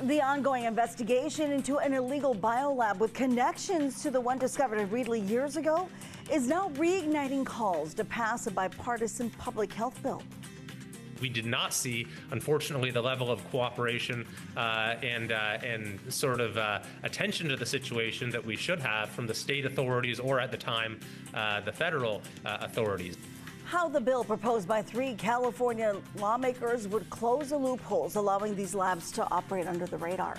The ongoing investigation into an illegal biolab with connections to the one discovered in Reedley years ago is now reigniting calls to pass a bipartisan public health bill. We did not see, unfortunately, the level of cooperation and sort of attention to the situation that we should have from the state authorities or, at the time, the federal authorities. How the bill proposed by 3 California lawmakers would close the loopholes allowing these labs to operate under the radar.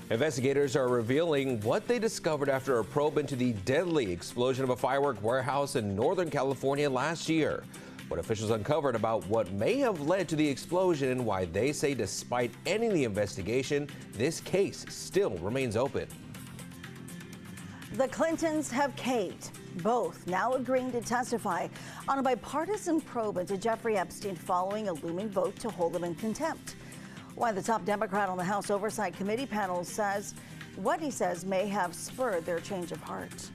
Investigators are revealing what they discovered after a probe into the deadly explosion of a firework warehouse in Northern California last year. What officials uncovered about what may have led to the explosion and why they say despite ending the investigation, this case still remains open. The Clintons have caved, both now agreeing to testify on a bipartisan probe into Jeffrey Epstein following a looming vote to hold him in contempt. Why the top Democrat on the House Oversight Committee panel says what he says may have spurred their change of heart.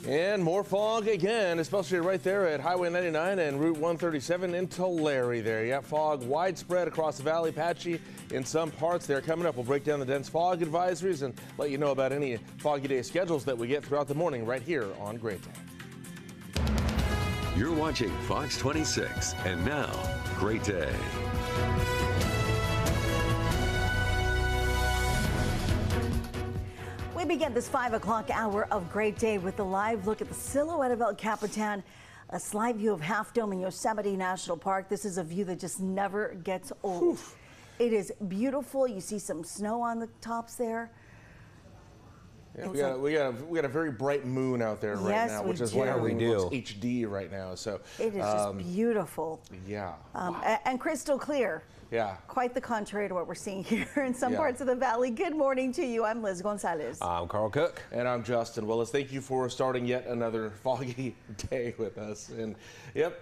And more fog again, especially right there at Highway 99 and Route 137 in Tulare there. Yeah, fog widespread across the valley, patchy in some parts there. Coming up, we'll break down the dense fog advisories and let you know about any foggy day schedules that we get throughout the morning right here on Great Day. You're watching Fox 26, and now, Great Day. We begin this 5 o'clock hour of Great Day with a live look at the silhouette of El Capitan, a slide view of Half Dome in Yosemite National Park. This is a view that just never gets old. Oof. It is beautiful. You see some snow on the tops there. Yeah, we got a very bright moon out there right now, which is why everything looks HD right now. So it is just beautiful. Yeah, and crystal clear. Yeah. Quite the contrary to what we're seeing here in some parts of the valley. Good morning to you. I'm Liz Gonzalez. I'm Carl Cook. And I'm Justin Willis. Thank you for starting yet another foggy day with us. And yep,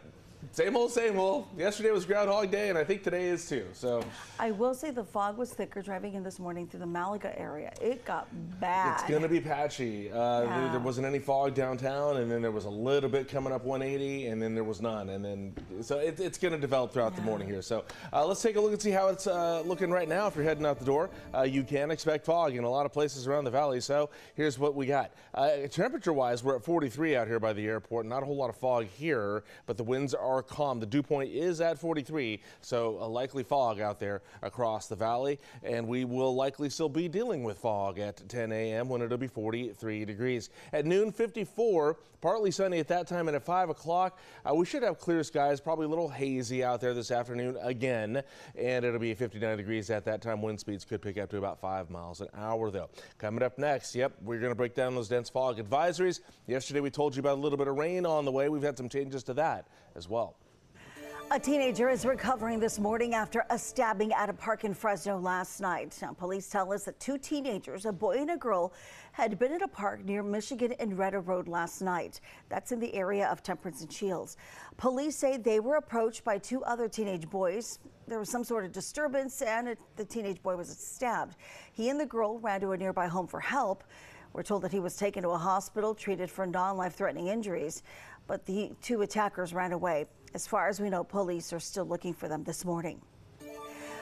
same old, same old. Yesterday was Groundhog Day, and I think today is too. So I will say the fog was thicker driving in this morning through the Malaga area. It got bad. It's going to be patchy. There wasn't any fog downtown, and then there was a little bit coming up 180, and then there was none. And then so it's going to develop throughout the morning here. So let's take a look and see how it's looking right now. If you're heading out the door, you can expect fog in a lot of places around the valley. So here's what we got. Temperature-wise, we're at 43 out here by the airport. Not a whole lot of fog here, but the winds are calm. The dew point is at 43, so a likely fog out there across the valley, and we will likely still be dealing with fog at 10 a.m. when it'll be 43 degrees. At noon, 54, partly sunny at that time, and at 5 o'clock, we should have clear skies, probably a little hazy out there this afternoon again, and it'll be 59 degrees at that time. Wind speeds could pick up to about 5 miles an hour, though. Coming up next, we're going to break down those dense fog advisories. Yesterday, we told you about a little bit of rain on the way. We've had some changes to that as well. A teenager is recovering this morning after a stabbing at a park in Fresno last night. Now, police tell us that 2 teenagers, a boy and a girl, had been at a park near Michigan and Redder Road last night. That's in the area of Temperance and Shields. Police say they were approached by 2 other teenage boys. There was some sort of disturbance and the teenage boy was stabbed. He and the girl ran to a nearby home for help. We're told that he was taken to a hospital, treated for non-life-threatening injuries, but the 2 attackers ran away. As far as we know, police are still looking for them this morning.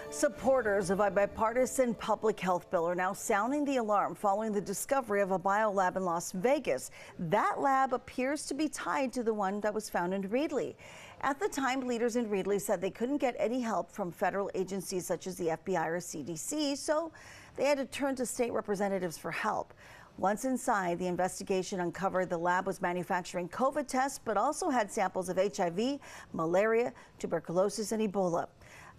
Supporters of a bipartisan public health bill are now sounding the alarm following the discovery of a biolab in Las Vegas. That lab appears to be tied to the one that was found in Reedley. At the time, leaders in Reedley said they couldn't get any help from federal agencies such as the FBI or CDC, so they had to turn to state representatives for help. Once inside, the investigation uncovered the lab was manufacturing COVID tests, but also had samples of HIV, malaria, tuberculosis, and Ebola.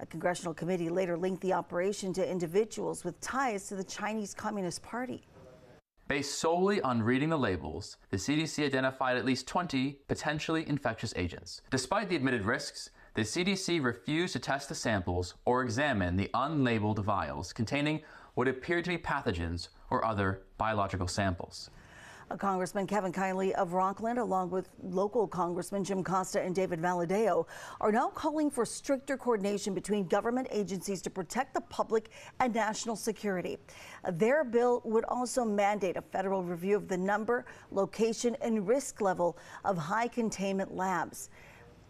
A congressional committee later linked the operation to individuals with ties to the Chinese Communist Party. Based solely on reading the labels, the CDC identified at least 20 potentially infectious agents. Despite the admitted risks, the CDC refused to test the samples or examine the unlabeled vials containing what appeared to be pathogens or other biological samples. Congressman Kevin Kiley of Rockland, along with local Congressman Jim Costa and David Valadeo, are now calling for stricter coordination between government agencies to protect the public and national security. Their bill would also mandate a federal review of the number, location, and risk level of high containment labs.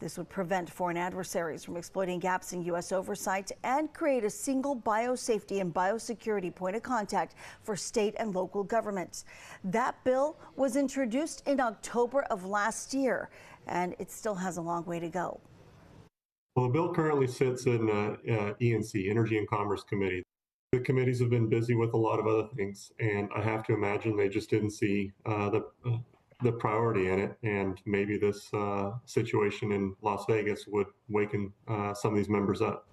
This would prevent foreign adversaries from exploiting gaps in U.S. oversight and create a single biosafety and biosecurity point of contact for state and local governments. That bill was introduced in October of last year, and it still has a long way to go. Well, the bill currently sits in ENC, Energy and Commerce Committee. The committees have been busy with a lot of other things, and I have to imagine they just didn't see the priority in it. And maybe this situation in Las Vegas would waken some of these members up.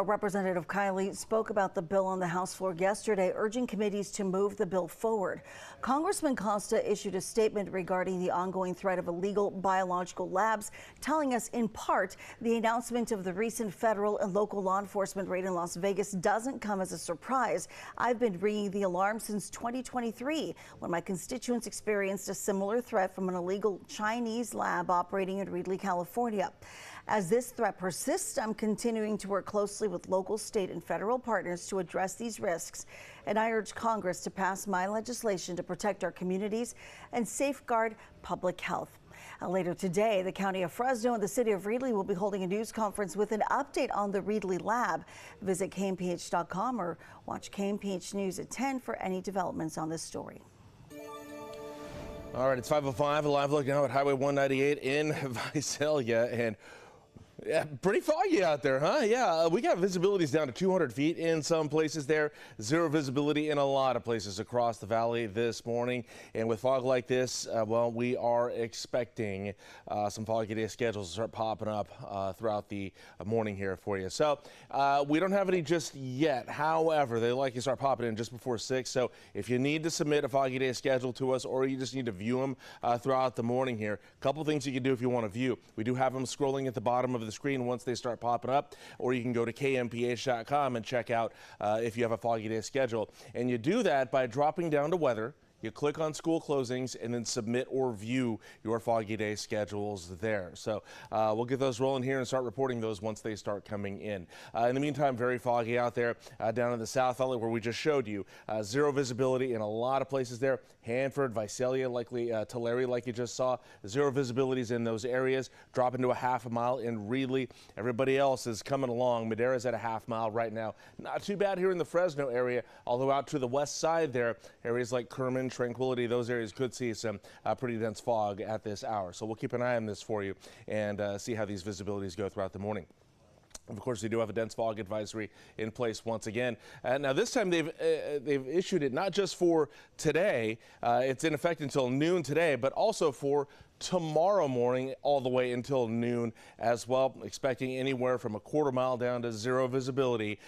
Representative Kiley spoke about the bill on the House floor yesterday, urging committees to move the bill forward. Congressman Costa issued a statement regarding the ongoing threat of illegal biological labs, telling us in part the announcement of the recent federal and local law enforcement raid in Las Vegas doesn't come as a surprise. I've been ringing the alarm since 2023, when my constituents experienced a similar threat from an illegal Chinese lab operating in Reedley, California. As this threat persists, I'm continuing to work closely with local, state, and federal partners to address these risks. And I urge Congress to pass my legislation to protect our communities and safeguard public health. Later today, the County of Fresno and the City of Reedley will be holding a news conference with an update on the Reedley lab. Visit KMPH.com or watch KMPH News at 10 for any developments on this story. All right, it's 5:05. A live look now at Highway 198 in Visalia, and yeah, pretty foggy out there, huh? Yeah, we got visibilities down to 200 feet in some places there. Zero visibility in a lot of places across the valley this morning. And with fog like this, well, we are expecting some foggy day schedules to start popping up throughout the morning here for you. So we don't have any just yet. However, they likely start popping in just before 6. So if you need to submit a foggy day schedule to us, or you just need to view them throughout the morning here, a couple things you can do if you want to view. We do have them scrolling at the bottom of the screen once they start popping up, or you can go to kmph.com and check out if you have a foggy day schedule. And you do that by dropping down to weather. You click on school closings and then submit or view your foggy day schedules there. So we'll get those rolling here and start reporting those once they start coming in. In the meantime, very foggy out there down in the South Valley where we just showed you. Zero visibility in a lot of places there. Hanford, Visalia, likely Tulare, like you just saw. Zero visibilities in those areas. Dropping to a half a mile in Reedley. Everybody else is coming along. Madera's at a half mile right now. Not too bad here in the Fresno area, although out to the west side there, areas like Kerman, Tranquility, those areas could see some pretty dense fog at this hour. So we'll keep an eye on this for you and see how these visibilities go throughout the morning. Of course, they do have a dense fog advisory in place once again. Now, this time they've issued it not just for today. It's in effect until noon today, but also for tomorrow morning all the way until noon as well. Expecting anywhere from a quarter mile down to zero visibility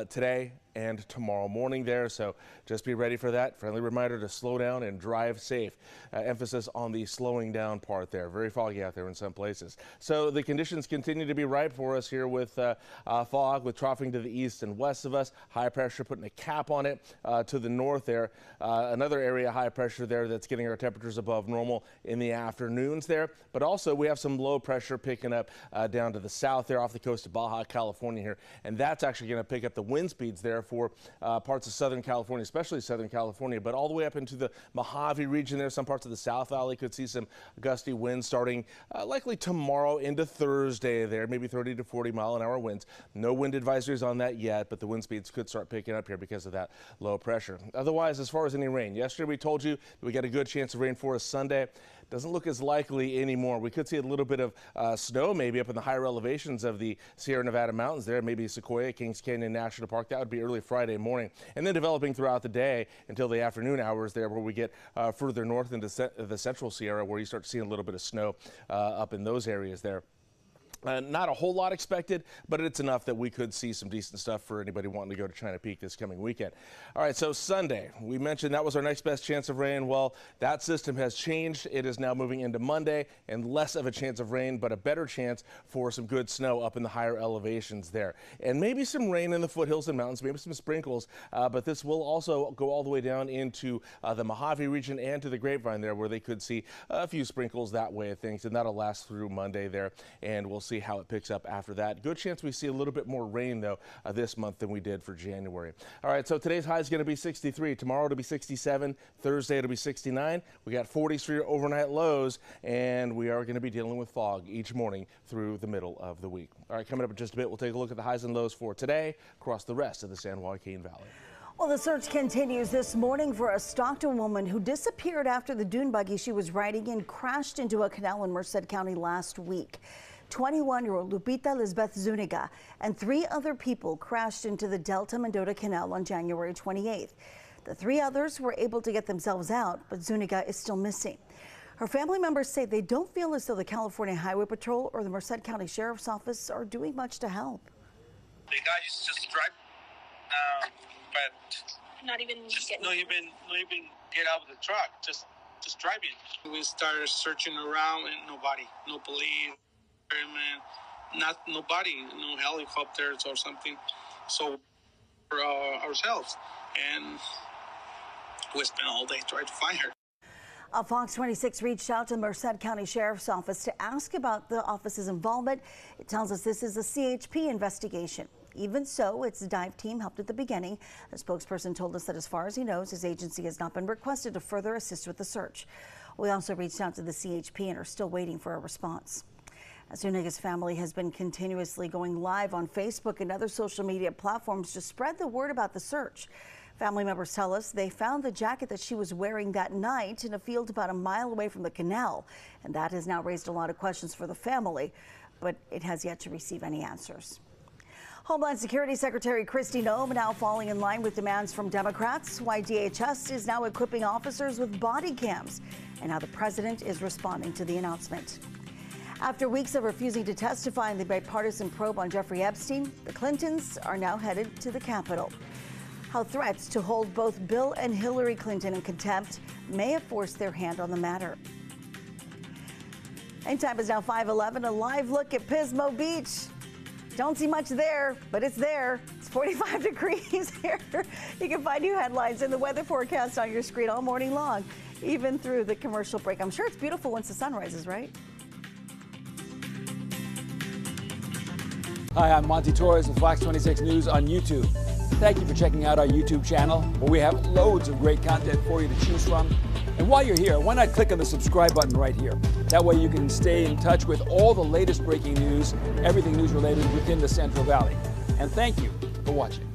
today and tomorrow morning there. So just be ready for that. Friendly reminder to slow down and drive safe. Emphasis on the slowing down part there. Very foggy out there in some places. So the conditions continue to be ripe for us here with fog, with troughing to the east and west of us. High pressure putting a cap on it to the north there. Another area high pressure there that's getting our temperatures above normal in the afternoons there. But also we have some low pressure picking up down to the south there off the coast of Baja California here. And that's actually going to pick up the wind speeds there for parts of Southern California, especially Southern California, but all the way up into the Mojave region there. Some parts of the South Valley could see some gusty winds starting likely tomorrow into Thursday there, maybe 30 to 40 mile an hour winds. No wind advisories on that yet, but the wind speeds could start picking up here because of that low pressure. Otherwise, as far as any rain, yesterday we told you that we got a good chance of rain for us Sunday. Doesn't look as likely anymore. We could see a little bit of snow maybe up in the higher elevations of the Sierra Nevada mountains there, maybe Sequoia, Kings Canyon National Park. That would be early Friday morning, and then developing throughout the day until the afternoon hours there, where we get further north into the central Sierra, where you start seeing a little bit of snow up in those areas there. Not a whole lot expected, but it's enough that we could see some decent stuff for anybody wanting to go to China Peak this coming weekend. All right, so Sunday, we mentioned that was our next best chance of rain. Well, that system has changed. It is now moving into Monday, and less of a chance of rain, but a better chance for some good snow up in the higher elevations there. And maybe some rain in the foothills and mountains, maybe some sprinkles, but this will also go all the way down into the Mojave region and to the Grapevine there, where they could see a few sprinkles that way of things, and that'll last through Monday there, and we'll see see how it picks up after that. Good chance we see a little bit more rain, though, this month than we did for January. All right, so today's high is going to be 63. Tomorrow it'll be 67. Thursday it'll be 69. We got 40s for your overnight lows, and we are going to be dealing with fog each morning through the middle of the week. All right, coming up in just a bit, we'll take a look at the highs and lows for today across the rest of the San Joaquin Valley. Well, the search continues this morning for a Stockton woman who disappeared after the dune buggy she was riding in crashed into a canal in Merced County last week. 21-year-old Lupita Lisbeth Zuniga and 3 other people crashed into the Delta Mendota Canal on January 28th. The 3 others were able to get themselves out, but Zuniga is still missing. Her family members say they don't feel as though the California Highway Patrol or the Merced County Sheriff's Office are doing much to help. The guy used to just drive, but not even get out of the truck, just driving. We started searching around and nobody, no police, firemen, nobody, no helicopters or something. So for ourselves, and we spent all day trying to find her. Fox 26 reached out to the Merced County Sheriff's Office to ask about the office's involvement. It tells us this is a CHP investigation. Even so, its dive team helped at the beginning. A spokesperson told us that as far as he knows, his agency has not been requested to further assist with the search. We also reached out to the CHP and are still waiting for a response. Zuniga's family has been continuously going live on Facebook and other social media platforms to spread the word about the search. Family members tell us they found the jacket that she was wearing that night in a field about a mile away from the canal, and that has now raised a lot of questions for the family, but it has yet to receive any answers. Homeland Security Secretary Kristi Noem now falling in line with demands from Democrats, why DHS is now equipping officers with body cams, and how the president is responding to the announcement. After weeks of refusing to testify in the bipartisan probe on Jeffrey Epstein, the Clintons are now headed to the Capitol. How threats to hold both Bill and Hillary Clinton in contempt may have forced their hand on the matter. And time is now 5:11. A live look at Pismo Beach. Don't see much there, but it's there. It's 45 degrees here. You can find new headlines and the weather forecast on your screen all morning long, even through the commercial break. I'm sure it's beautiful once the sun rises, right? Hi, I'm Monty Torres with Fox 26 News on YouTube. Thank you for checking out our YouTube channel, where we have loads of great content for you to choose from. And while you're here, why not click on the subscribe button right here? That way you can stay in touch with all the latest breaking news, everything news related within the Central Valley. And thank you for watching.